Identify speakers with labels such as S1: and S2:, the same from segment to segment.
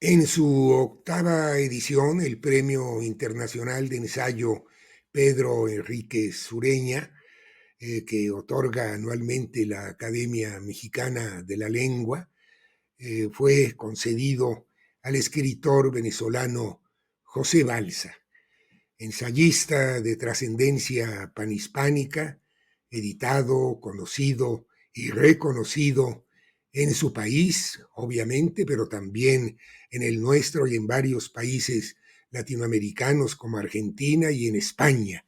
S1: En su octava edición, el Premio Internacional de Ensayo Pedro Enríquez Ureña, que otorga anualmente la Academia Mexicana de la Lengua, fue concedido al escritor venezolano José Balsa, ensayista de trascendencia panhispánica, editado, conocido y reconocido en su país, obviamente, pero también en el nuestro y en varios países latinoamericanos como Argentina y en España.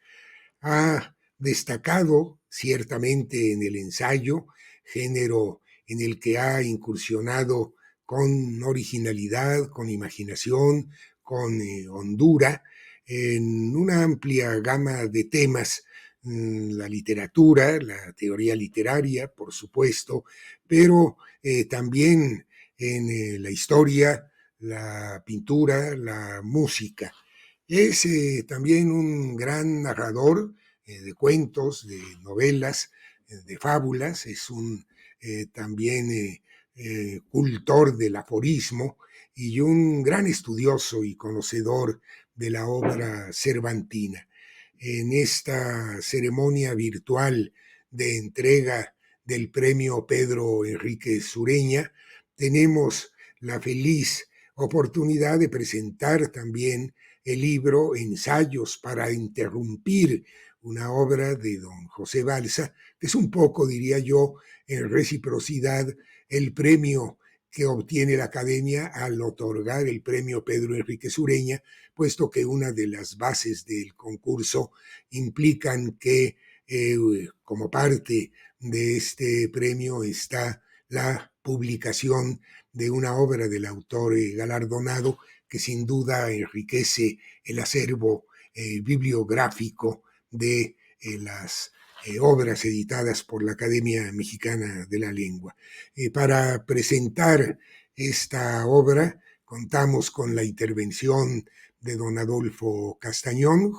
S1: Ha destacado ciertamente en el ensayo, género en el que ha incursionado con originalidad, con imaginación, con hondura, en una amplia gama de temas, la literatura, la teoría literaria, por supuesto, pero también en la historia, la pintura, la música. Es también un gran narrador de cuentos, de novelas, de fábulas, es un también cultor del aforismo y un gran estudioso y conocedor de la obra cervantina. En esta ceremonia virtual de entrega del premio Pedro Enrique Sureña, tenemos la feliz oportunidad de presentar también el libro Ensayos para interrumpir una obra de don José Balsa, que es un poco, diría yo, en reciprocidad el premio que obtiene la Academia al otorgar el premio Pedro Enrique Sureña, puesto que una de las bases del concurso implican que como parte de este premio está la publicación de una obra del autor galardonado que sin duda enriquece el acervo bibliográfico de las obras editadas por la Academia Mexicana de la Lengua. Para presentar esta obra contamos con la intervención de don Adolfo Castañón,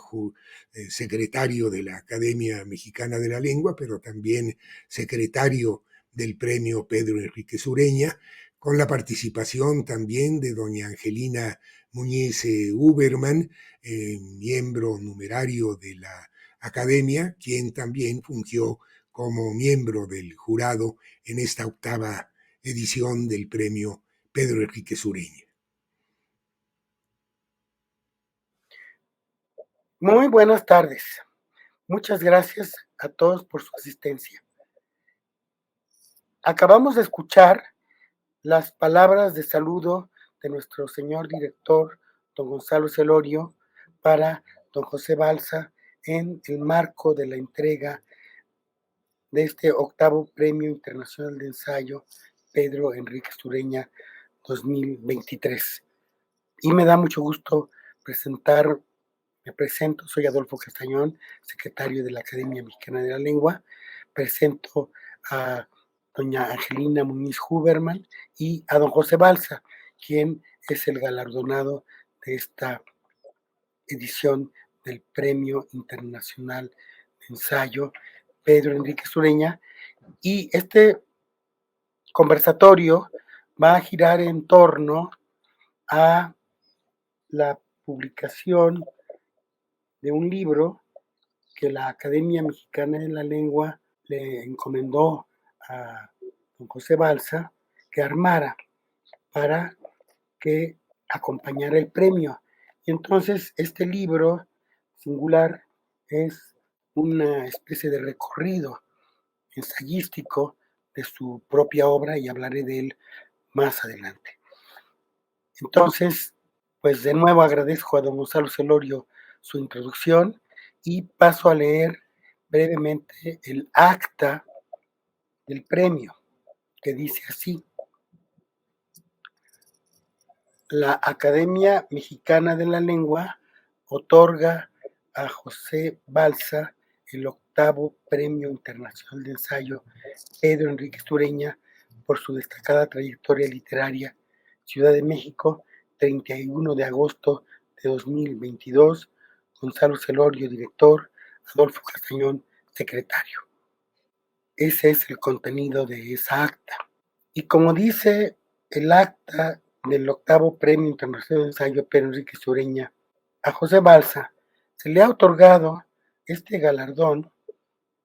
S1: secretario de la Academia Mexicana de la Lengua, pero también secretario del premio Pedro Enrique Sureña, con la participación también de doña Angelina Muñiz Uberman, miembro numerario de la Academia, quien también fungió como miembro del jurado en esta octava edición del premio Pedro Enrique Sureña.
S2: Muy buenas tardes. Muchas gracias a todos por su asistencia. Acabamos de escuchar las palabras de saludo de nuestro señor director, don Gonzalo Celorio, para don José Balsa en el marco de la entrega de este octavo Premio Internacional de Ensayo Pedro Enrique Sureña 2023. Y me da mucho gusto me presento, soy Adolfo Castañón, secretario de la Academia Mexicana de la Lengua. Presento a doña Angelina Muñiz Huberman y a don José Balsa, quien es el galardonado de esta edición del Premio Internacional de Ensayo Pedro Enrique Sureña. Y este conversatorio va a girar en torno a la publicación de un libro que la Academia Mexicana de la Lengua le encomendó a don José Balsa que armara para que acompañara el premio. Y entonces este libro singular es una especie de recorrido ensayístico de su propia obra y hablaré de él más adelante. Entonces, pues de nuevo agradezco a don Gonzalo Celorio su introducción y paso a leer brevemente el acta del premio, que dice así: la Academia Mexicana de la Lengua otorga a José Balsa el octavo Premio Internacional de Ensayo Pedro Enrique Sureña por su destacada trayectoria literaria. Ciudad de México, 31 de agosto de 2022. Gonzalo Celorio, director; Adolfo Castañón, secretario. Ese es el contenido de esa acta. Y como dice el acta del 8º Premio Internacional de Ensayo Pedro Enrique Sureña. A José Balsa se le ha otorgado este galardón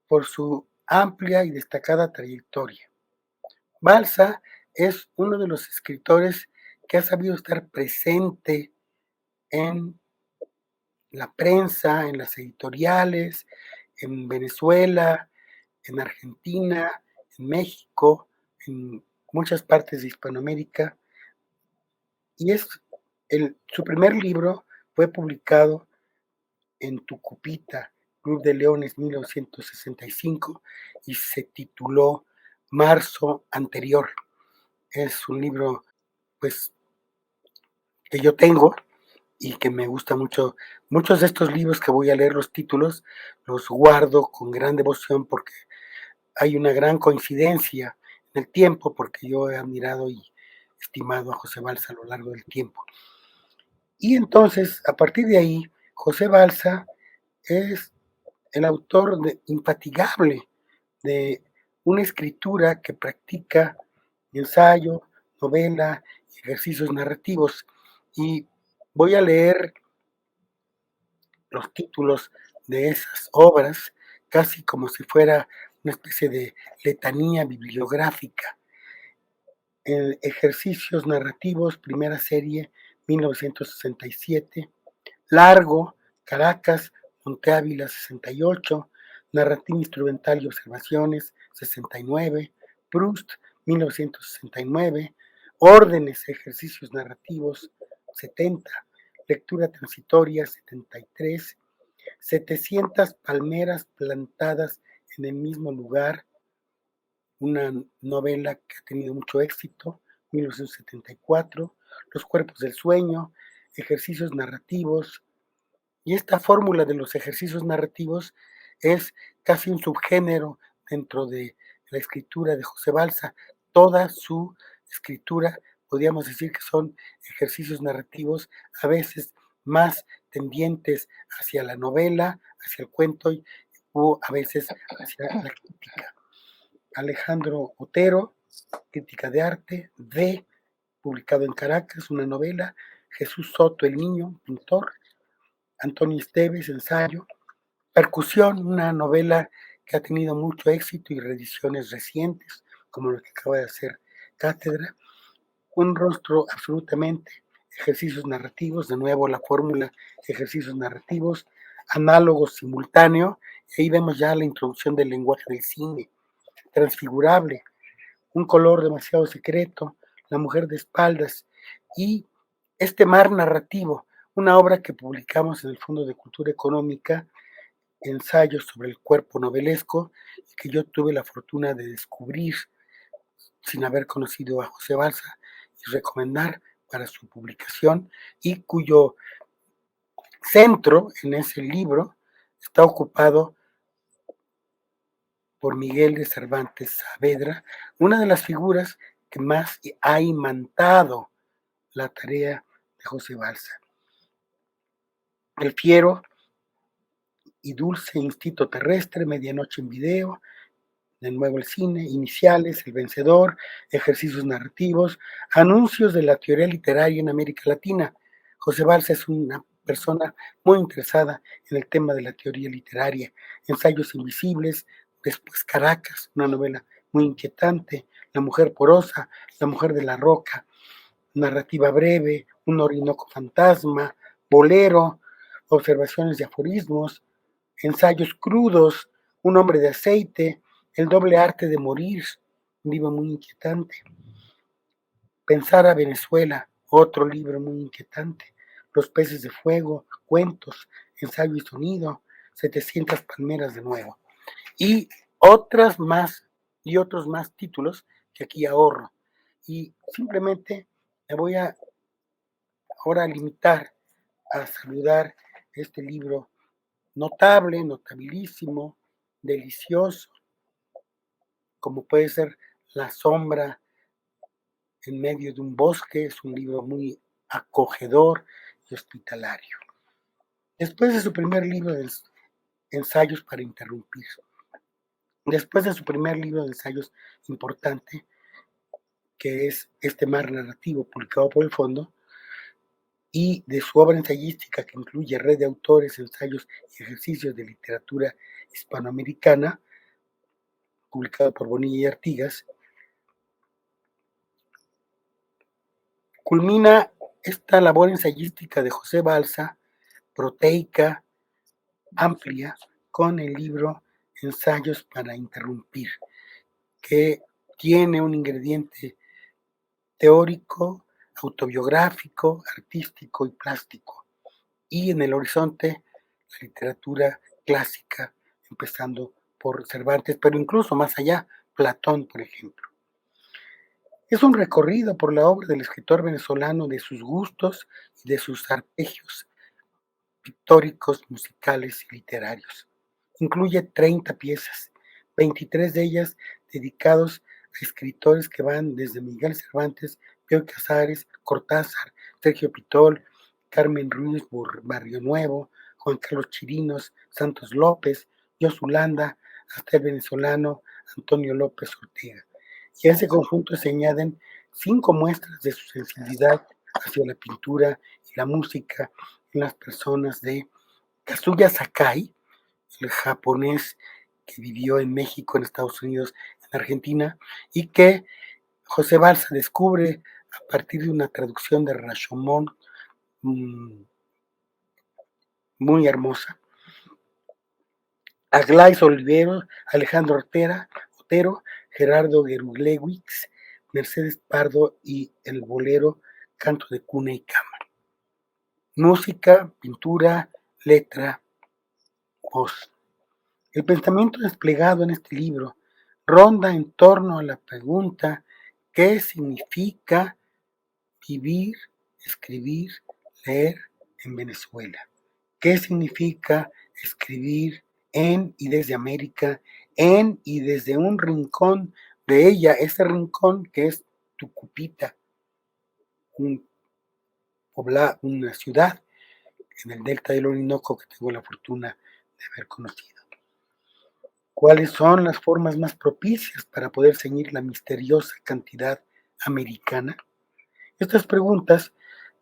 S2: por su amplia y destacada trayectoria. Balsa es uno de los escritores que ha sabido estar presente en la prensa, en las editoriales, en Venezuela, en Argentina, en México, en muchas partes de Hispanoamérica. Y su primer libro fue publicado en Tucupita, Club de Leones, 1965, y se tituló Marzo Anterior. Es un libro, pues, que yo tengo y que me gusta mucho. Muchos de estos libros que voy a leer, los títulos, los guardo con gran devoción porque hay una gran coincidencia en el tiempo, porque yo he admirado y estimado a José Balsa a lo largo del tiempo. Y entonces, a partir de ahí, José Balsa es el autor infatigable de una escritura que practica ensayo, novela, ejercicios narrativos. Y voy a leer los títulos de esas obras casi como si fuera una especie de letanía bibliográfica. Ejercicios narrativos, primera serie, 1967. Largo, Caracas, Monte Ávila, 68. Narrativa instrumental y observaciones, 69. Proust, 1969. Órdenes, ejercicios narrativos, 70. Lectura transitoria, 73. 700 palmeras plantadas en el mismo lugar, una novela que ha tenido mucho éxito, 1974. Los cuerpos del sueño, ejercicios narrativos. Y esta fórmula de los ejercicios narrativos es casi un subgénero dentro de la escritura de José Balsa. Toda su escritura, podríamos decir que son ejercicios narrativos, a veces más tendientes hacia la novela, hacia el cuento, o a veces hacia la crítica. Alejandro Otero, Crítica de Arte, publicado en Caracas, una novela. Jesús Soto, El Niño, pintor. Antonio Esteves, Ensayo. Percusión, una novela que ha tenido mucho éxito y reediciones recientes, como lo que acaba de hacer Cátedra. Un rostro absolutamente, ejercicios narrativos, de nuevo la fórmula, ejercicios narrativos, análogos simultáneo, y ahí vemos ya la introducción del lenguaje del cine. Transfigurable, Un color demasiado secreto, La mujer de espaldas, y Este mar narrativo, una obra que publicamos en el Fondo de Cultura Económica, ensayos sobre el cuerpo novelesco, y que yo tuve la fortuna de descubrir sin haber conocido a José Balsa y recomendar para su publicación, y cuyo centro en ese libro está ocupado por Miguel de Cervantes Saavedra, una de las figuras que más ha imantado la tarea de José Balsa. El fiero y dulce instinto terrestre, Medianoche en video, de nuevo el cine, Iniciales, El vencedor, ejercicios narrativos, anuncios de la teoría literaria en América Latina. José Balsa es una persona muy interesada en el tema de la teoría literaria. Ensayos invisibles, después Caracas, una novela muy inquietante, La mujer porosa, La mujer de la roca, narrativa breve, Un orinoco fantasma, Bolero, observaciones y aforismos, ensayos crudos, Un hombre de aceite, El doble arte de morir, un libro muy inquietante. Pensar a Venezuela, otro libro muy inquietante. Los peces de fuego, cuentos, ensayo y sonido, 700 palmeras de nuevo. Y otros más títulos que aquí ahorro. Y simplemente me voy a ahora limitar a saludar este libro notable, notabilísimo, delicioso, como puede ser La sombra en medio de un bosque. Es un libro muy acogedor y hospitalario. Después de su primer libro de ensayos para interrumpir, después de su primer libro de ensayos importante, que es Este mar narrativo, publicado por el Fondo, y de su obra ensayística, que incluye red de autores, ensayos y ejercicios de literatura hispanoamericana, publicado por Bonilla y Artigas, culmina esta labor ensayística de José Balsa, proteica, amplia, con el libro Ensayos para interrumpir, que tiene un ingrediente teórico, autobiográfico, artístico y plástico. Y en el horizonte, la literatura clásica, empezando por Cervantes, pero incluso más allá, Platón, por ejemplo. Es un recorrido por la obra del escritor venezolano, de sus gustos y de sus arpegios pictóricos, musicales y literarios. Incluye 30 piezas, 23 de ellas dedicados a escritores que van desde Miguel Cervantes, Pío Casares, Cortázar, Sergio Pitol, Carmen Ruiz Barrio Nuevo, Juan Carlos Chirinos, Santos López, Yosulanda, hasta el venezolano Antonio López Ortega. Y a ese conjunto se añaden 5 muestras de su sensibilidad hacia la pintura y la música en las personas de Kazuya Sakai, el japonés que vivió en México, en Estados Unidos, en Argentina, y que José Balsa descubre a partir de una traducción de Rashomon muy hermosa. Aglais Olivero, Alejandro Otero, Gerardo Gerulewicz, Mercedes Pardo y el bolero Canto de Cuna y Cama. Música, pintura, letra, voz. El pensamiento desplegado en este libro ronda en torno a la pregunta: ¿qué significa vivir, escribir, leer en Venezuela? ¿Qué significa escribir en y desde América, en y desde un rincón de ella, ese rincón que es Tucupita, una ciudad en el delta del Orinoco que tengo la fortuna de haber conocido? ¿Cuáles son las formas más propicias para poder ceñir la misteriosa cantidad americana? Estas preguntas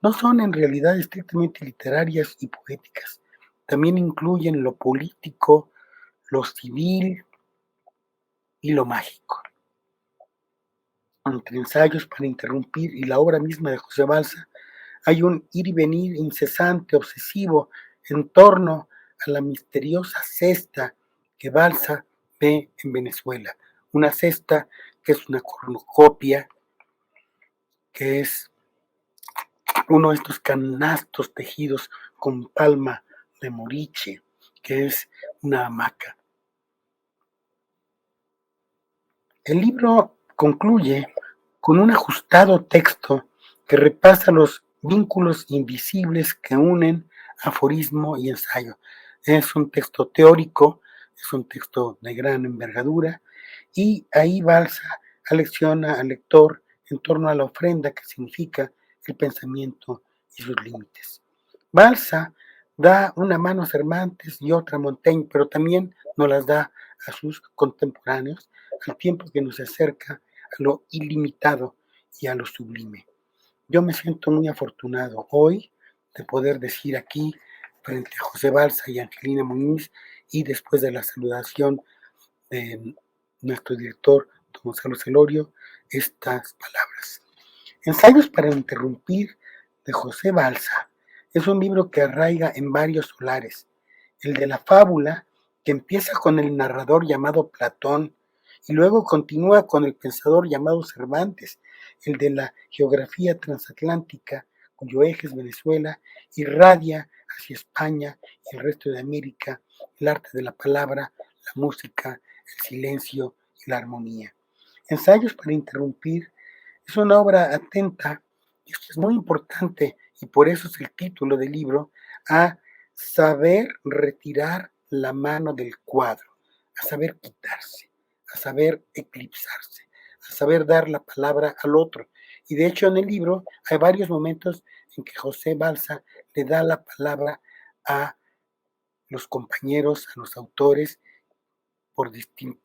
S2: no son en realidad estrictamente literarias y poéticas. También incluyen lo político, lo civil y lo mágico. Entre Ensayos para interrumpir y la obra misma de José Balsa, hay un ir y venir incesante, obsesivo, en torno a la misteriosa cesta que Balsa ve en Venezuela. Una cesta que es una cornucopia, que es uno de estos canastos tejidos con palma de moriche, que es una hamaca. El libro concluye con un ajustado texto que repasa los vínculos invisibles que unen aforismo y ensayo. Es un texto teórico, es un texto de gran envergadura, y ahí Balsa alecciona al lector en torno a la ofrenda que significa el pensamiento y sus límites. Balsa da una mano a Cervantes y otra a Montaigne, pero también nos las da a sus contemporáneos, al tiempo que nos acerca a lo ilimitado y a lo sublime. Yo me siento muy afortunado hoy de poder decir aquí, frente a José Balsa y Angelina Muñiz, y después de la saludación de nuestro director, don Gonzalo Celorio, estas palabras. Ensayos para interrumpir, de José Balsa, es un libro que arraiga en varios solares. El de la fábula, que empieza con el narrador llamado Platón y luego continúa con el pensador llamado Cervantes. El de la geografía transatlántica, cuyo eje es Venezuela, irradia hacia España y el resto de América el arte de la palabra, la música, el silencio y la armonía. Ensayos para interrumpir es una obra atenta, y esto es muy importante, y por eso es el título del libro, a saber retirar la mano del cuadro, a saber quitarse, a saber eclipsarse, a saber dar la palabra al otro. Y de hecho en el libro hay varios momentos en que José Balsa le da la palabra a los compañeros, a los autores, por distintos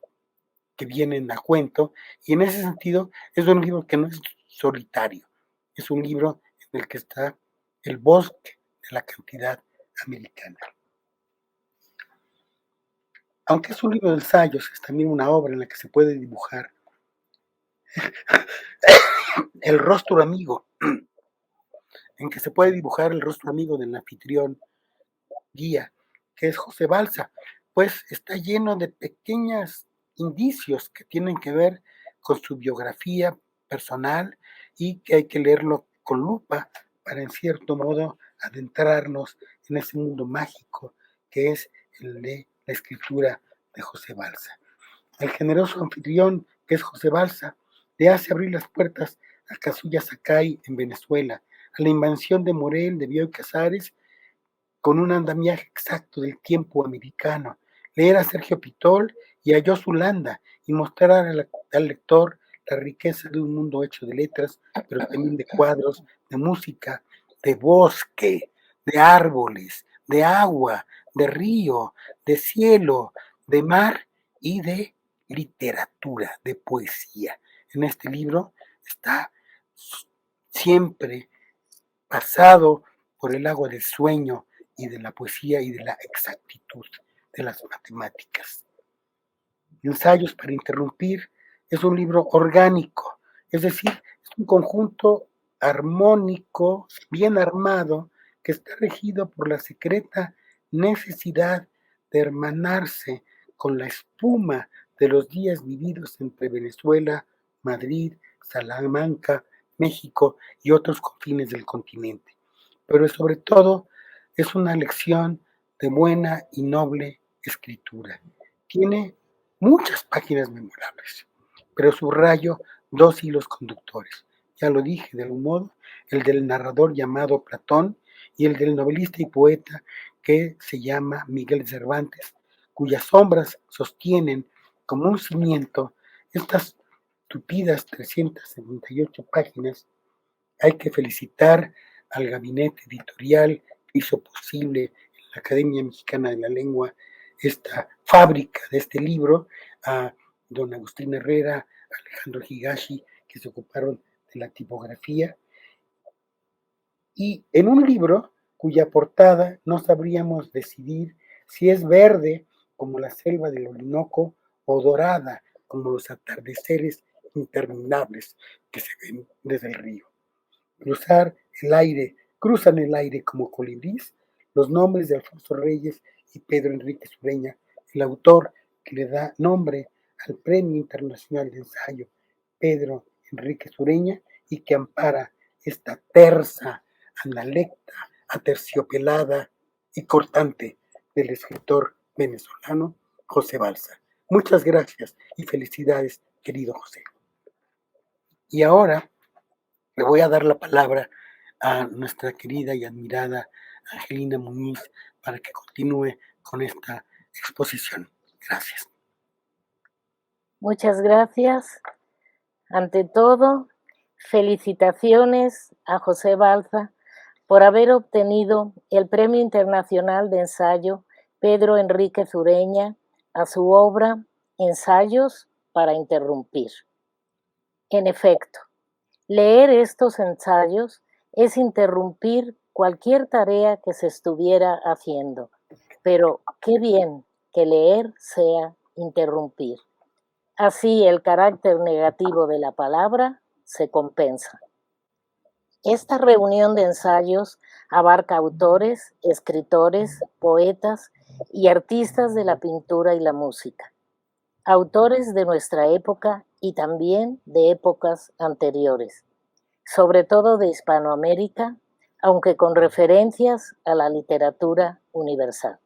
S2: que vienen a cuento, y en ese sentido es un libro que no es solitario, es un libro en el que está el bosque de la cantidad americana. Aunque es un libro de ensayos, es también una obra en la que se puede dibujar el rostro amigo, en que se puede dibujar el rostro amigo del anfitrión guía, que es José Balsa, pues está lleno de pequeños indicios que tienen que ver con su biografía personal y que hay que leerlo con lupa para en cierto modo adentrarnos en ese mundo mágico que es el de la escritura de José Balsa. El generoso anfitrión, que es José Balsa, le hace abrir las puertas a Kazuya Sakai en Venezuela, a la invasión de Morel, de Bioy Casares, con un andamiaje exacto del tiempo americano, leer a Sergio Pitol y a Jos Landa y mostrar al lector la riqueza de un mundo hecho de letras, pero también de cuadros, de música, de bosque, de árboles, de agua, de río, de cielo, de mar y de literatura, de poesía. En este libro está siempre pasado por el agua del sueño y de la poesía y de la exactitud de las matemáticas. Ensayos para interrumpir es un libro orgánico, es decir, es un conjunto armónico, bien armado, que está regido por la secreta necesidad de hermanarse con la espuma de los días vividos entre Venezuela, Madrid, Salamanca, México y otros confines del continente. Pero sobre todo es una lección de buena y noble escritura. Tiene muchas páginas memorables, pero subrayo dos hilos conductores. Ya lo dije, de algún modo, el del narrador llamado Platón y el del novelista y poeta que se llama Miguel Cervantes, cuyas sombras sostienen como un cimiento estas tupidas 378 páginas. Hay que felicitar al gabinete editorial que hizo posible en la Academia Mexicana de la Lengua esta fábrica de este libro, a don Agustín Herrera, Alejandro Higashi, que se ocuparon de la tipografía, y en un libro cuya portada no sabríamos decidir si es verde como la selva del Orinoco o dorada como los atardeceres interminables que se ven desde el río. Cruzan el aire como colibrís los nombres de Alfonso Reyes y Pedro Enrique Sureña, el autor que le da nombre al Premio Internacional de Ensayo Pedro Enrique Sureña y que ampara esta tersa, analecta, aterciopelada y cortante del escritor venezolano José Balsa. Muchas gracias y felicidades, querido José. Y ahora le voy a dar la palabra a nuestra querida y admirada Angelina Muñiz para que continúe con esta exposición. Gracias.
S3: Muchas gracias. Ante todo, felicitaciones a José Balsa por haber obtenido el Premio Internacional de Ensayo Pedro Enrique Sureña a su obra Ensayos para interrumpir. En efecto, leer estos ensayos es interrumpir cualquier tarea que se estuviera haciendo, pero qué bien que leer sea interrumpir. Así el carácter negativo de la palabra se compensa. Esta reunión de ensayos abarca autores, escritores, poetas y artistas de la pintura y la música, autores de nuestra época y también de épocas anteriores, sobre todo de Hispanoamérica, aunque con referencias a la literatura universal.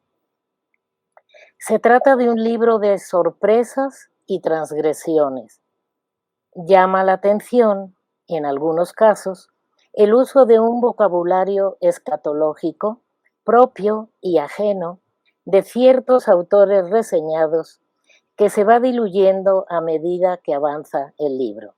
S3: Se trata de un libro de sorpresas y transgresiones. Llama la atención, en algunos casos, el uso de un vocabulario escatológico propio y ajeno de ciertos autores reseñados que se va diluyendo a medida que avanza el libro.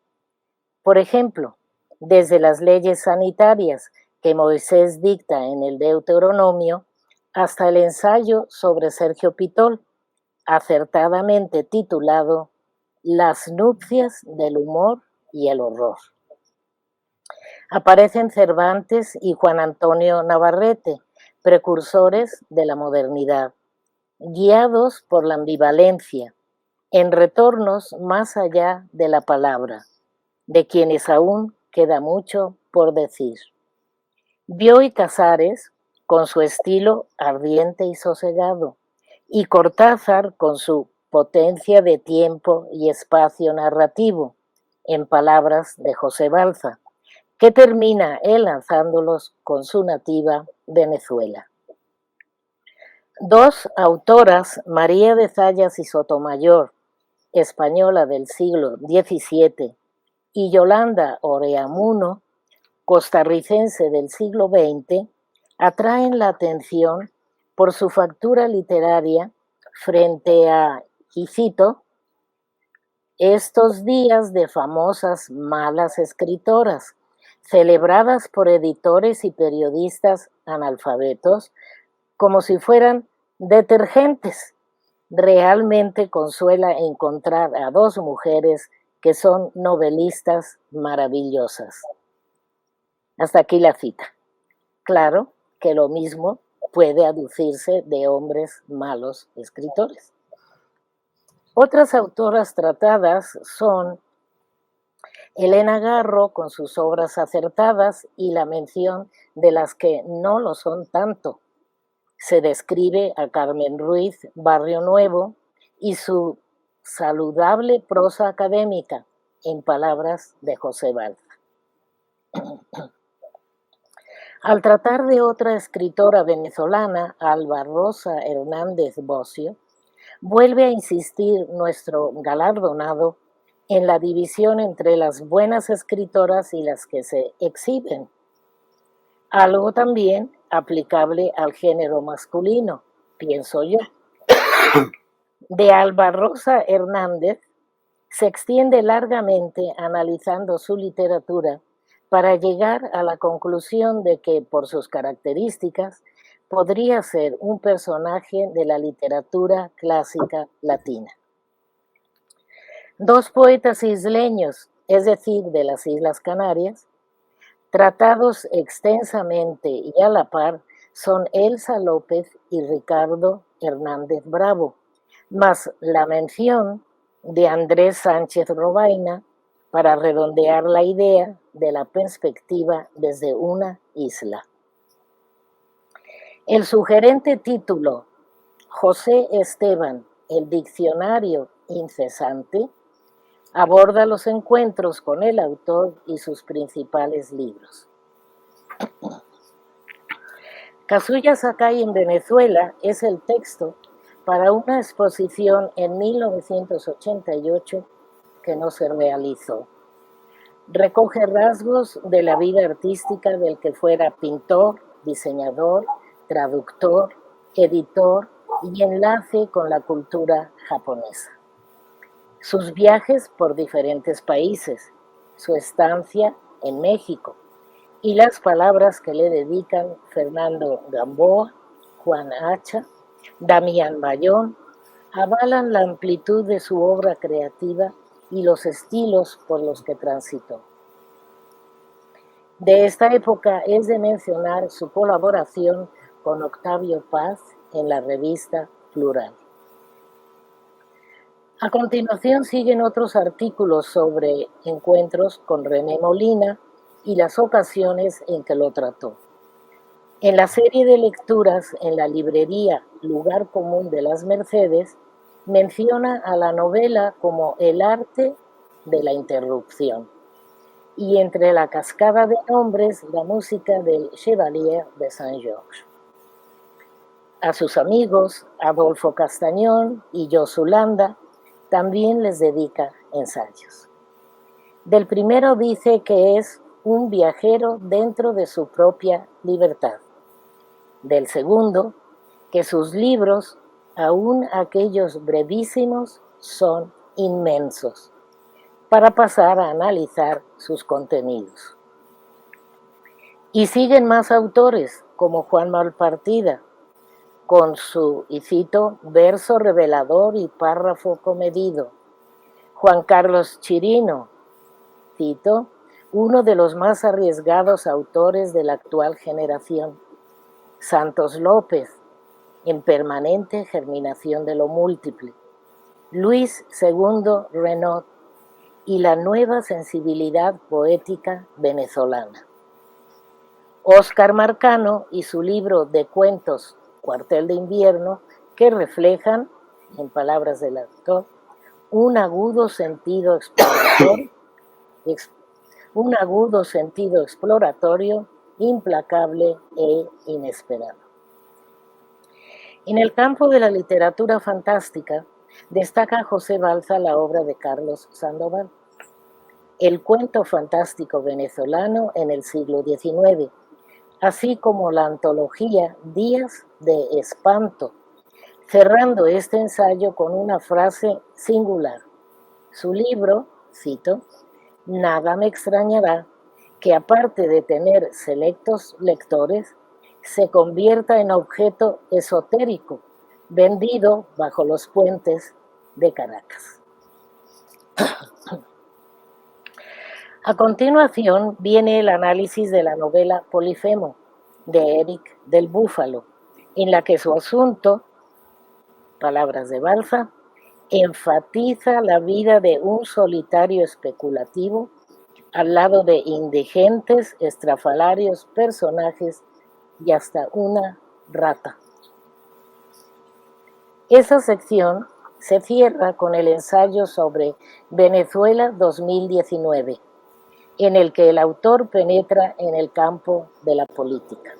S3: Por ejemplo, desde las leyes sanitarias que Moisés dicta en el Deuteronomio hasta el ensayo sobre Sergio Pitol, acertadamente titulado las nupcias del humor y el horror. Aparecen Cervantes y Juan Antonio Navarrete, precursores de la modernidad, guiados por la ambivalencia, en retornos más allá de la palabra, de quienes aún queda mucho por decir. Bioy Casares, con su estilo ardiente y sosegado, y Cortázar con su potencia de tiempo y espacio narrativo, en palabras de José Balza, que termina enlazándolos con su nativa Venezuela. Dos autoras, María de Zayas y Sotomayor, española del siglo XVII, y Yolanda Oreamuno, costarricense del siglo XX, atraen la atención por su factura literaria frente a, y cito, estos días de famosas malas escritoras, celebradas por editores y periodistas analfabetos, como si fueran detergentes. Realmente consuela encontrar a dos mujeres que son novelistas maravillosas. Hasta aquí la cita. Claro que lo mismo puede aducirse de hombres malos escritores. Otras autoras tratadas son Elena Garro con sus obras acertadas y la mención de las que no lo son tanto. Se describe a Carmen Ruiz Barrio Nuevo y su saludable prosa académica, en palabras de José Balza. Al tratar de otra escritora venezolana, Alba Rosa Hernández Bocio, vuelve a insistir nuestro galardonado en la división entre las buenas escritoras y las que se exhiben. Algo también aplicable al género masculino, pienso yo. De Alba Rosa Hernández se extiende largamente analizando su literatura para llegar a la conclusión de que, por sus características, podría ser un personaje de la literatura clásica latina. Dos poetas isleños, es decir, de las Islas Canarias, tratados extensamente y a la par, son Elsa López y Ricardo Hernández Bravo, más la mención de Andrés Sánchez Robaina para redondear la idea de la perspectiva desde una isla. El sugerente título José Esteban, el diccionario incesante, aborda los encuentros con el autor y sus principales libros. Kazuya Sakai en Venezuela es el texto para una exposición en 1988 que no se realizó. Recoge rasgos de la vida artística del que fuera pintor, diseñador, traductor, editor y enlace con la cultura japonesa. Sus viajes por diferentes países, su estancia en México y las palabras que le dedican Fernando Gamboa, Juan Hacha, Damián Bayón, avalan la amplitud de su obra creativa y los estilos por los que transitó. De esta época es de mencionar su colaboración con Octavio Paz en la revista Plural. A continuación siguen otros artículos sobre encuentros con René Molina y las ocasiones en que lo trató. En la serie de lecturas en la librería Lugar Común de las Mercedes, menciona a la novela como el arte de la interrupción, y entre la cascada de nombres, la música del Chevalier de Saint-Georges. A sus amigos, Adolfo Castañón y Yosulanda, también les dedica ensayos. Del primero dice que es un viajero dentro de su propia libertad. Del segundo, que sus libros, aun aquellos brevísimos, son inmensos, para pasar a analizar sus contenidos. Y siguen más autores, como Juan Malpartida, con su, y cito, verso revelador y párrafo comedido, Juan Carlos Chirino, cito, uno de los más arriesgados autores de la actual generación. Santos López, en permanente germinación de lo múltiple. Luis II Renaud y la nueva sensibilidad poética venezolana. Óscar Marcano y su libro de cuentos Cuartel de Invierno, que reflejan, en palabras del autor, un agudo sentido exploratorio, implacable e inesperado. En el campo de la literatura fantástica, destaca José Balza la obra de Carlos Sandoval, el cuento fantástico venezolano en el siglo XIX, así como la antología Días de Espanto, cerrando este ensayo con una frase singular. Su libro, cito, nada me extrañará que aparte de tener selectos lectores, se convierta en objeto esotérico, vendido bajo los puentes de Caracas. A continuación viene el análisis de la novela Polifemo, de Eric del Búfalo, en la que su asunto, palabras de Balza, enfatiza la vida de un solitario especulativo al lado de indigentes, estrafalarios personajes y hasta una rata. Esa sección se cierra con el ensayo sobre Venezuela 2019, en el que el autor penetra en el campo de la política.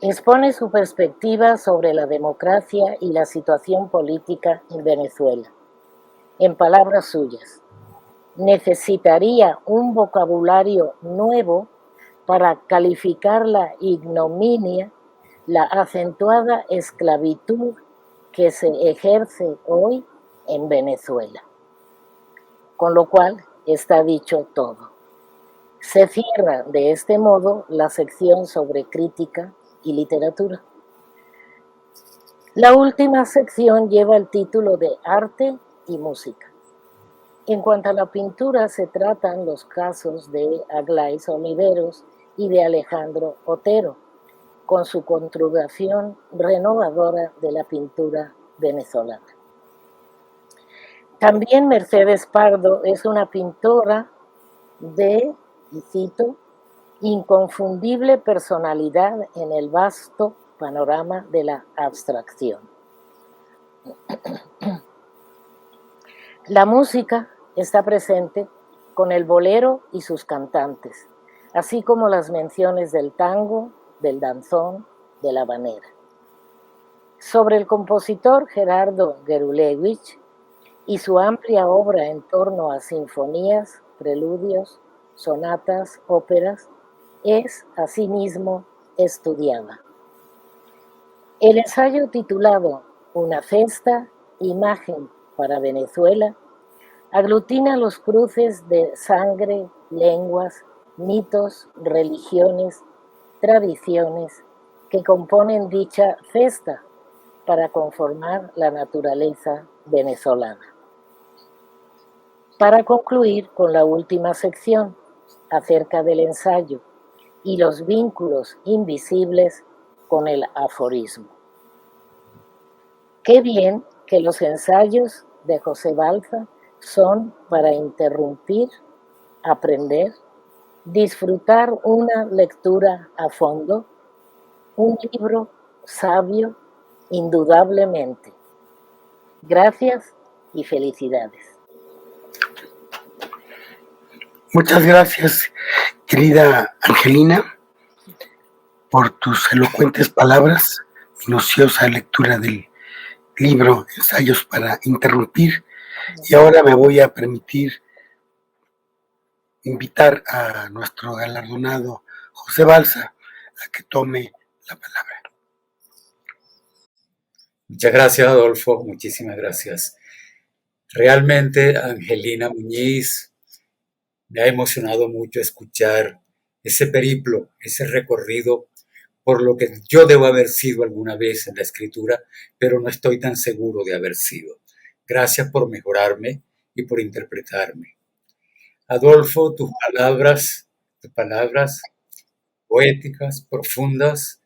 S3: Expone su perspectiva sobre la democracia y la situación política en Venezuela. En palabras suyas, necesitaría un vocabulario nuevo para calificar la ignominia, la acentuada esclavitud que se ejerce hoy en Venezuela. Con lo cual está dicho todo. Se cierra de este modo la sección sobre crítica y literatura. La última sección lleva el título de Arte y Música. En cuanto a la pintura, se tratan los casos de Aglais Oliveros y de Alejandro Otero, con su contribución renovadora de la pintura venezolana. También Mercedes Pardo es una pintora de, y cito, inconfundible personalidad en el vasto panorama de la abstracción. La música está presente con el bolero y sus cantantes, así como las menciones del tango, del danzón, de la habanera. Sobre el compositor Gerardo Gerulewicz y su amplia obra en torno a sinfonías, preludios, sonatas, óperas, es asimismo estudiada. El ensayo titulado Una festa, imagen para Venezuela, aglutina los cruces de sangre, lenguas, mitos, religiones, tradiciones que componen dicha festa para conformar la naturaleza venezolana. Para concluir con la última sección acerca del ensayo y los vínculos invisibles con el aforismo. Qué bien que los ensayos de José Balza son para interrumpir, aprender, disfrutar una lectura a fondo, un libro sabio, indudablemente. Gracias y felicidades.
S2: Muchas gracias, querida Angelina, por tus elocuentes palabras, minuciosa lectura del libro Ensayos para Interrumpir. Y ahora me voy a permitir invitar a nuestro galardonado José Balza a que tome la palabra.
S4: Muchas gracias, Adolfo, muchísimas gracias. Realmente, Angelina Muñiz, me ha emocionado mucho escuchar ese periplo, ese recorrido por lo que yo debo haber sido alguna vez en la escritura, pero no estoy tan seguro de haber sido. Gracias por mejorarme y por interpretarme. Adolfo, tus palabras poéticas, profundas,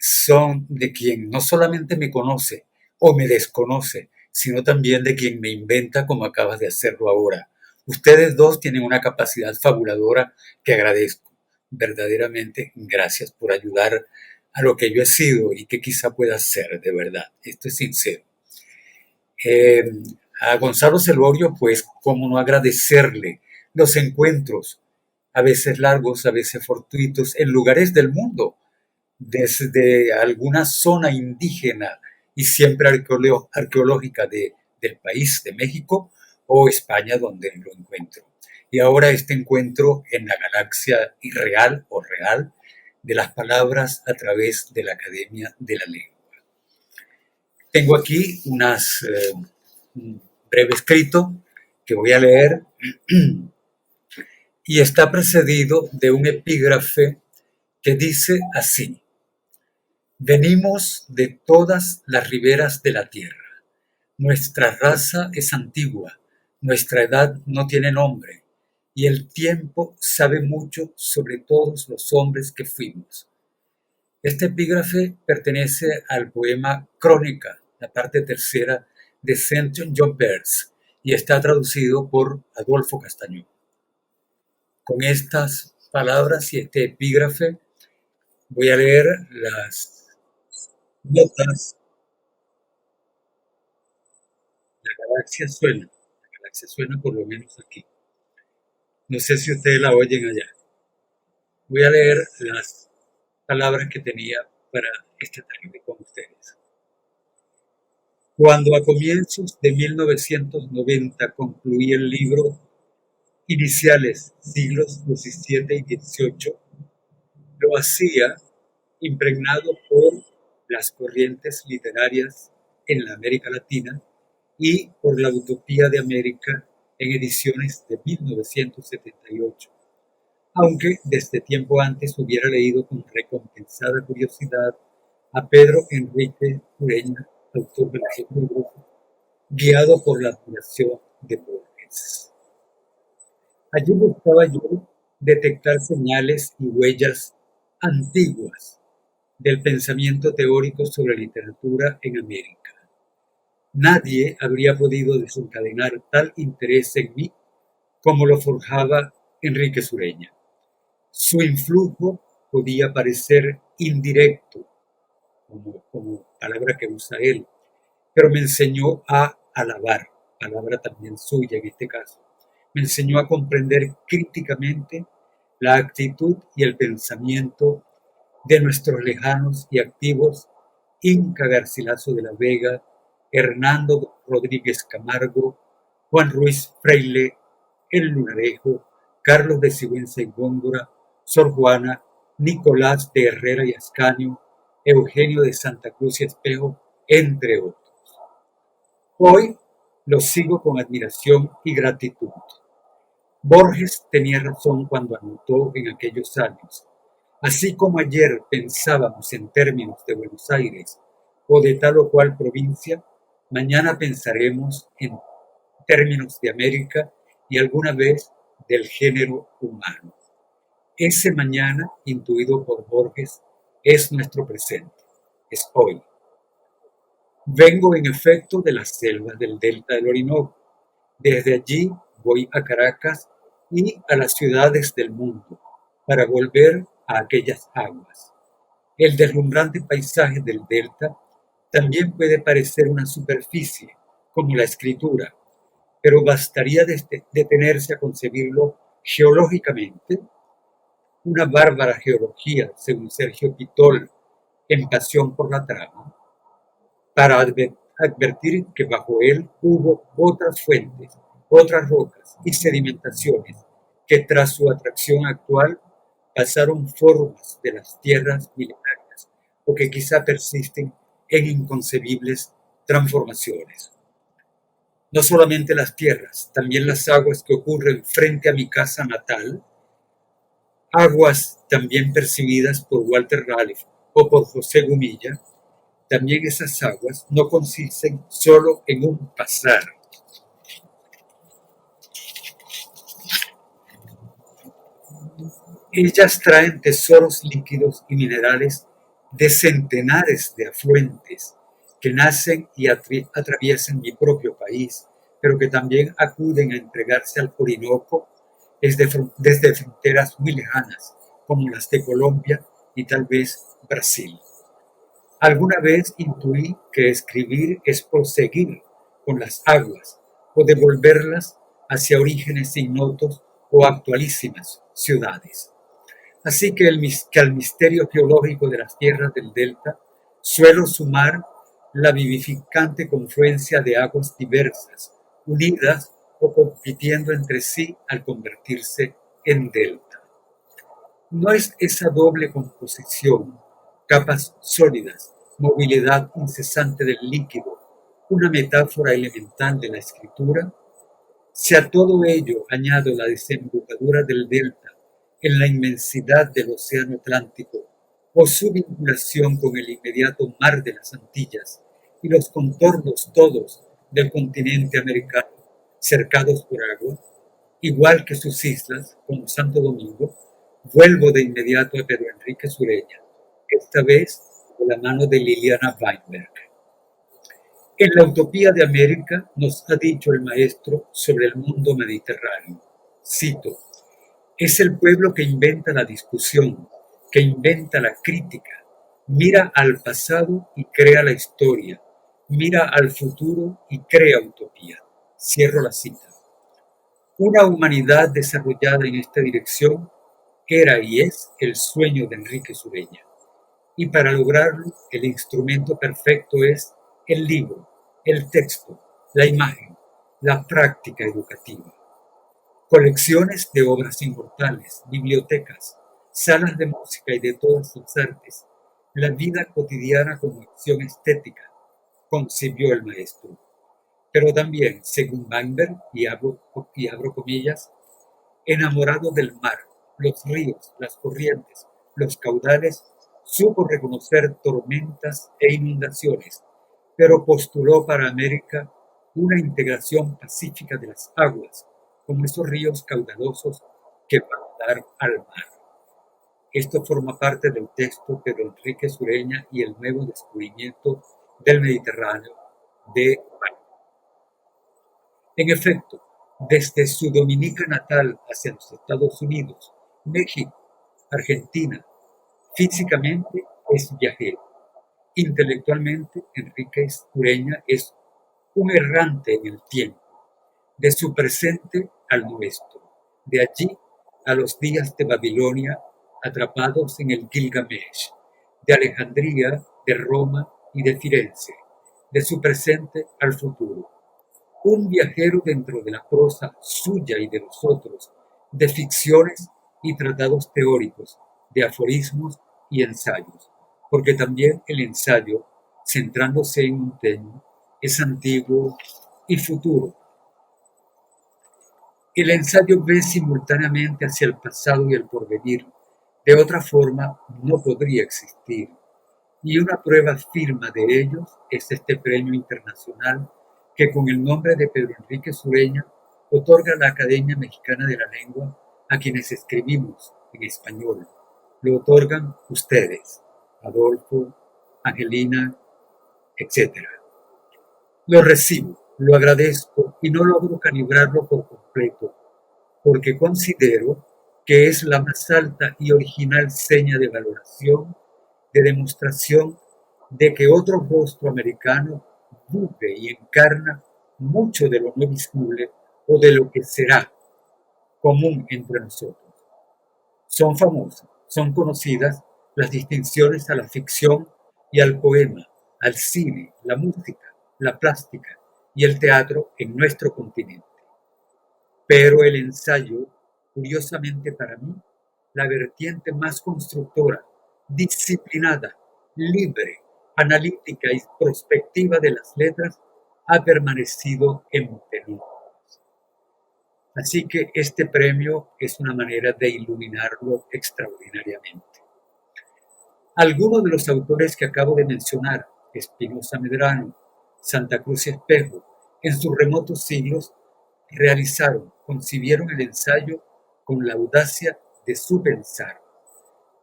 S4: son de quien no solamente me conoce o me desconoce, sino también de quien me inventa como acabas de hacerlo ahora. Ustedes dos tienen una capacidad fabuladora que agradezco. Verdaderamente, gracias por ayudar a lo que yo he sido y que quizá pueda ser, de verdad. Esto es sincero. Eh, a Gonzalo Celorio, pues, cómo no agradecerle los encuentros, a veces largos, a veces fortuitos, en lugares del mundo, desde alguna zona indígena y siempre arqueológica del país, de México o España, donde lo encuentro. Y ahora este encuentro en la galaxia irreal o real de las palabras a través de la Academia de la Lengua. Tengo aquí un breve escrito que voy a leer y está precedido de un epígrafe que dice así: venimos de todas las riberas de la tierra. Nuestra raza es antigua, nuestra edad no tiene nombre, y el tiempo sabe mucho sobre todos los hombres que fuimos. Este epígrafe pertenece al poema Crónica, la parte tercera de Saint-John Perse, y está traducido por Adolfo Castañón. Con estas palabras y este epígrafe voy a leer las notas. La galaxia suena por lo menos aquí. No sé si ustedes la oyen allá. Voy a leer las palabras que tenía para esta tarde con ustedes. Cuando a comienzos de 1990 concluí el libro Iniciales, siglos XVII y XVIII, lo hacía impregnado por las corrientes literarias en la América Latina y por la Utopía de América en ediciones de 1978, aunque desde tiempo antes hubiera leído con recompensada curiosidad a Pedro Enrique Ureña, autor de los libros, guiado por la admiración de Borges. Allí buscaba yo detectar señales y huellas antiguas del pensamiento teórico sobre literatura en América. Nadie habría podido desencadenar tal interés en mí como lo forjaba Enrique Sureña. Su influjo podía parecer indirecto, como palabra que usa él, pero me enseñó a alabar, palabra también suya en este caso. Me enseñó a comprender críticamente la actitud y el pensamiento de nuestros lejanos y activos Inca Garcilaso de la Vega, Hernando Rodríguez Camargo, Juan Ruiz Freile, El Lunarejo, Carlos de Sigüenza y Góngora, Sor Juana, Nicolás de Herrera y Ascanio, Eugenio de Santa Cruz y Espejo, entre otros. Hoy los sigo con admiración y gratitud. Borges tenía razón cuando anotó en aquellos años: así como ayer pensábamos en términos de Buenos Aires o de tal o cual provincia, mañana pensaremos en términos de América y alguna vez del género humano. Ese mañana, intuido por Borges, es nuestro presente, es hoy. Vengo en efecto de las selvas del delta del Orinoco. Desde allí voy a Caracas y a las ciudades del mundo para volver a aquellas aguas. El deslumbrante paisaje del delta también puede parecer una superficie, como la escritura, pero bastaría detenerse a concebirlo geológicamente. Una bárbara geología, según Sergio Pitol, en Pasión por la Trama, para advertir que bajo él hubo otras fuentes, otras rocas y sedimentaciones que tras su atracción actual pasaron formas de las tierras milenarias o que quizá persisten en inconcebibles transformaciones. No solamente las tierras, también las aguas que ocurren frente a mi casa natal, aguas también percibidas por Walter Raleigh o por José Gumilla, también esas aguas no consisten solo en un pasar. Ellas traen tesoros líquidos y minerales de centenares de afluentes que nacen y atraviesan mi propio país, pero que también acuden a entregarse al Orinoco desde fronteras muy lejanas, como las de Colombia y tal vez Brasil. Alguna vez intuí que escribir es proseguir con las aguas o devolverlas hacia orígenes ignotos o actualísimas ciudades. Así que al misterio geológico de las tierras del delta suelo sumar la vivificante confluencia de aguas diversas, unidas o compitiendo entre sí al convertirse en delta. No es esa doble composición, capas sólidas, movilidad incesante del líquido, una metáfora elemental de la escritura. Si a todo ello añado la desembocadura del delta en la inmensidad del océano Atlántico o su vinculación con el inmediato mar de las Antillas y los contornos todos del continente americano cercados por agua, igual que sus islas, como Santo Domingo, vuelvo de inmediato a Pedro Enrique Sureña, esta vez de la mano de Liliana Weinberg. En la Utopía de América nos ha dicho el maestro sobre el mundo mediterráneo, cito: es el pueblo que inventa la discusión, que inventa la crítica, mira al pasado y crea la historia, mira al futuro y crea utopía. Cierro la cita. Una humanidad desarrollada en esta dirección era y es el sueño de Enrique Sureña. Y para lograrlo, el instrumento perfecto es el libro, el texto, la imagen, la práctica educativa. Colecciones de obras inmortales, bibliotecas, salas de música y de todas las artes, la vida cotidiana como acción estética, concibió el maestro. Pero también, según Weinberg, y abro comillas, enamorado del mar, los ríos, las corrientes, los caudales, supo reconocer tormentas e inundaciones, pero postuló para América una integración pacífica de las aguas, como esos ríos caudalosos que van a dar al mar. Esto forma parte del texto de Pedro Enrique Sureña y el nuevo descubrimiento del Mediterráneo de Weinberg. En efecto, desde su Dominica natal hacia los Estados Unidos, México, Argentina, físicamente es viajero. Intelectualmente, Enrique Sureña es un errante en el tiempo, de su presente al nuestro, de allí a los días de Babilonia atrapados en el Gilgamesh, de Alejandría, de Roma y de Firenze, de su presente al futuro. Un viajero dentro de la prosa suya y de los otros, de ficciones y tratados teóricos, de aforismos y ensayos, porque también el ensayo, centrándose en un tema, es antiguo y futuro. El ensayo ve simultáneamente hacia el pasado y el porvenir, de otra forma no podría existir, y una prueba firme de ellos es este premio internacional que con el nombre de Pedro Enrique Sureña otorga la Academia Mexicana de la Lengua a quienes escribimos en español. Lo otorgan ustedes, Adolfo, Angelina, etc. Lo recibo, lo agradezco y no logro calibrarlo por completo, porque considero que es la más alta y original seña de valoración, de demostración de que otro rostro americano vive y encarna mucho de lo no visible o de lo que será común entre nosotros. Son famosas, son conocidas las distinciones a la ficción y al poema, al cine, la música, la plástica y el teatro en nuestro continente. Pero el ensayo, curiosamente para mí, la vertiente más constructora, disciplinada, libre, analítica y prospectiva de las letras, ha permanecido en penumbras. Así que este premio es una manera de iluminarlo extraordinariamente. Algunos de los autores que acabo de mencionar Espinosa Medrano, Santa Cruz y Espejo, en sus remotos siglos, concibieron el ensayo con la audacia de su pensar.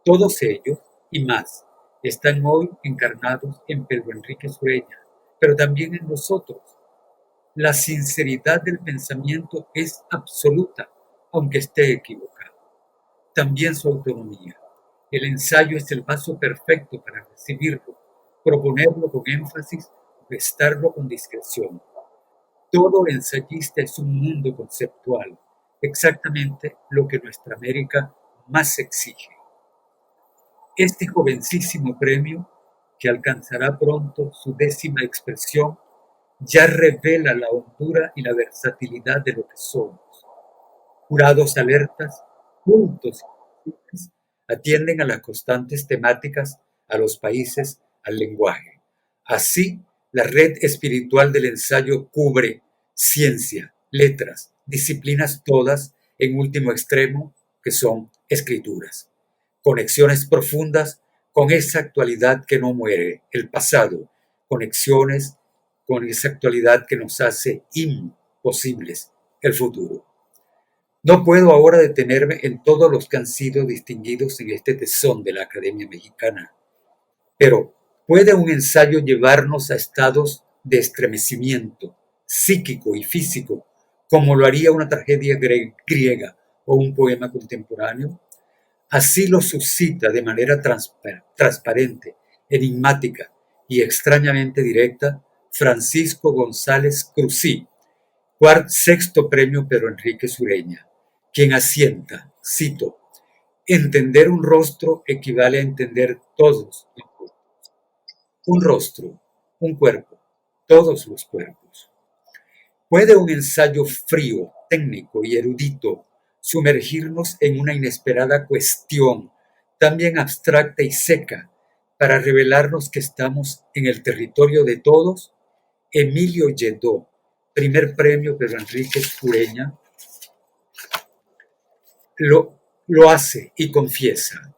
S4: Todos ellos, y más, están hoy encarnados en Pedro Enrique Sureña, pero también en nosotros. La sinceridad del pensamiento es absoluta, aunque esté equivocado. También su autonomía. El ensayo es el paso perfecto para recibirlo, proponerlo con énfasis, gestarlo con discreción. Todo ensayista es un mundo conceptual, exactamente lo que nuestra América más exige. Este jovencísimo premio, que alcanzará pronto su 10ª expresión, ya revela la hondura y la versatilidad de lo que somos. Jurados alertas, cultos y atienden a las constantes temáticas, a los países, al lenguaje. Así, la red espiritual del ensayo cubre ciencia, letras, disciplinas todas, en último extremo, que son escrituras. Conexiones profundas con esa actualidad que no muere, el pasado. Conexiones con esa actualidad que nos hace imposibles, el futuro. No puedo ahora detenerme en todos los que han sido distinguidos en este tesón de la Academia Mexicana, pero ¿puede un ensayo llevarnos a estados de estremecimiento psíquico y físico, como lo haría una tragedia griega o un poema contemporáneo? Así lo suscita de manera transparente, enigmática y extrañamente directa Francisco González Cruzí, sexto premio Pedro Enrique Sureña, quien asienta, cito, entender un rostro equivale a entender todos los cuerpos. Un rostro, un cuerpo, todos los cuerpos. ¿Puede un ensayo frío, técnico y erudito sumergirnos en una inesperada cuestión, también abstracta y seca, para revelarnos que estamos en el territorio de todos? Emilio Lledó, primer premio Pedro Enrique Sureña, lo hace y confiesa.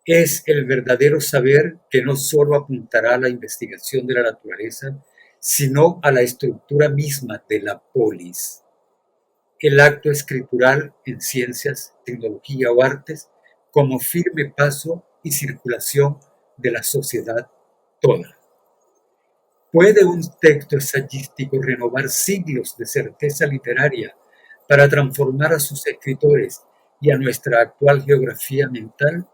S4: Es el verdadero saber que no solo apuntará a la investigación de la naturaleza, sino a la estructura misma de la polis. El acto escritural en ciencias, tecnología o artes como firme paso y circulación de la sociedad toda. ¿Puede un texto ensayístico renovar siglos de certeza literaria para transformar a sus escritores y a nuestra actual geografía mental?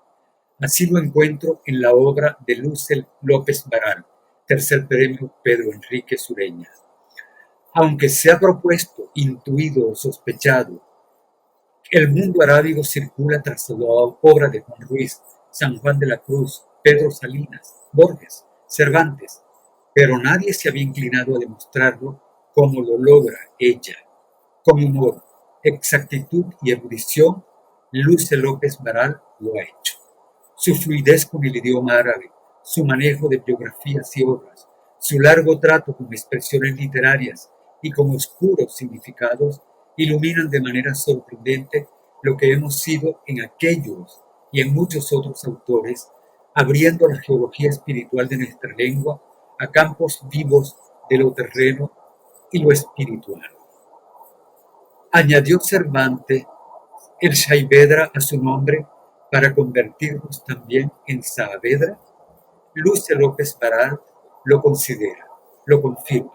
S4: Así lo encuentro en la obra de Luce López Baralt, tercer premio Pedro Enrique Sureña. Aunque se ha propuesto, intuido o sospechado, el mundo arábigo circula tras la obra de Juan Ruiz, San Juan de la Cruz, Pedro Salinas, Borges, Cervantes, pero nadie se había inclinado a demostrarlo como lo logra ella. Con humor, exactitud y erudición, Luce López Baralt lo ha hecho. Su fluidez con el idioma árabe, su manejo de biografías y obras, su largo trato con expresiones literarias y con oscuros significados iluminan de manera sorprendente lo que hemos sido en aquellos y en muchos otros autores, abriendo la geología espiritual de nuestra lengua a campos vivos de lo terreno y lo espiritual. Añadió Cervantes el Saavedra a su nombre para convertirnos también en Saavedra. Luce López Baralt lo considera, lo confirma.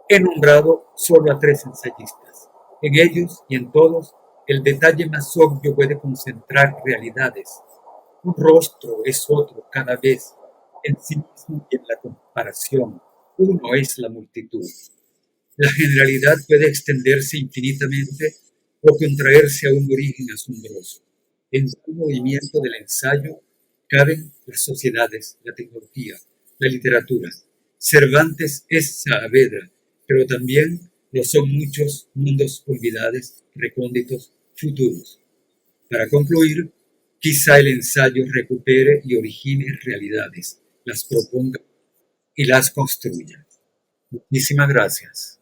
S4: He nombrado solo a 3 ensayistas. En ellos y en todos, el detalle más obvio puede concentrar realidades. Un rostro es otro cada vez, en sí mismo y en la comparación. Uno es la multitud. La generalidad puede extenderse infinitamente o contraerse a un origen asombroso. En el movimiento del ensayo caben las sociedades, la tecnología, la literatura. Cervantes es Saavedra, pero también lo son muchos mundos olvidados, recónditos, futuros. Para concluir, quizá el ensayo recupere y origine realidades, las proponga y las construya. Muchísimas gracias.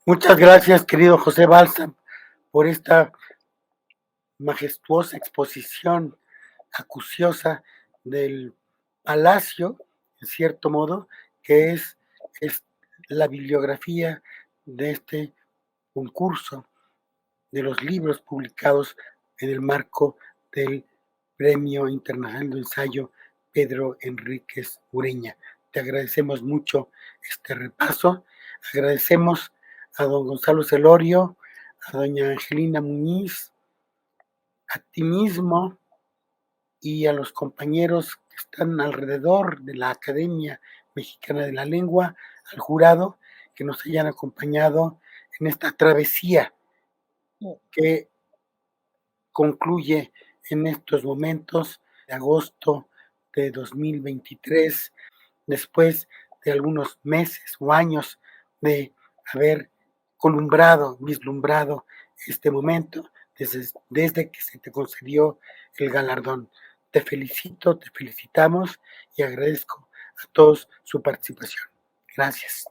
S2: Muchas gracias, querido José Balsa, por esta majestuosa exposición acuciosa del palacio, en cierto modo, que es la bibliografía de este concurso de los libros publicados en el marco del Premio Internacional de Ensayo Pedro Enríquez Ureña. Te agradecemos mucho este repaso. Agradecemos a don Gonzalo Celorio, a doña Angelina Muñiz, a ti mismo y a los compañeros que están alrededor de la Academia Mexicana de la Lengua, al jurado, que nos hayan acompañado en esta travesía que concluye en estos momentos de agosto de 2023, después de algunos meses o años de haber vislumbrado este momento desde que se te concedió el galardón. Te felicito, te felicitamos y agradezco a todos su participación. Gracias.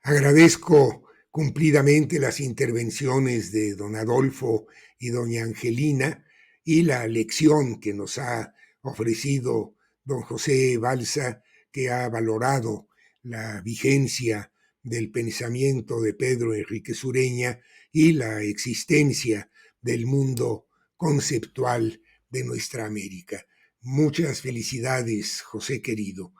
S1: Agradezco cumplidamente las intervenciones de don Adolfo y doña Angelina y la lección que nos ha ofrecido don José Balsa, que ha valorado la vigencia del pensamiento de Pedro Enríquez Ureña y la existencia del mundo conceptual de nuestra América. Muchas felicidades, José querido.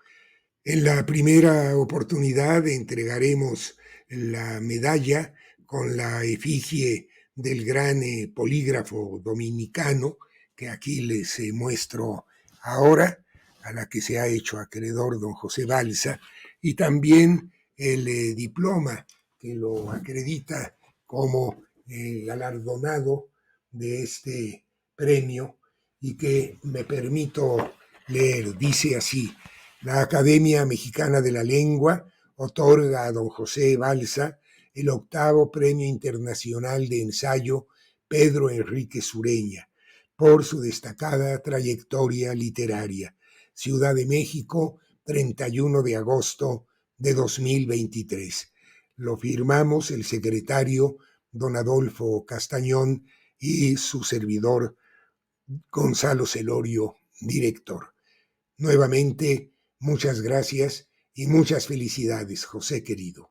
S1: En la primera oportunidad entregaremos la medalla con la efigie del gran polígrafo dominicano, que aquí les muestro ahora, a la que se ha hecho acreedor don José Balsa, y también el diploma que lo acredita como galardonado de este premio y que me permito leer. Dice así: la Academia Mexicana de la Lengua otorga a don José Balsa el 8º Premio Internacional de Ensayo Pedro Enríquez Ureña por su destacada trayectoria literaria. Ciudad de México, 31 de agosto de 2023. Lo firmamos el secretario don Adolfo Castañón y su servidor Gonzalo Celorio, director. Nuevamente, muchas gracias y muchas felicidades, José querido.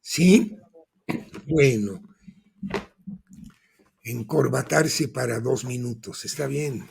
S1: ¿Sí? Bueno, encorbatarse para 2 minutos, está bien.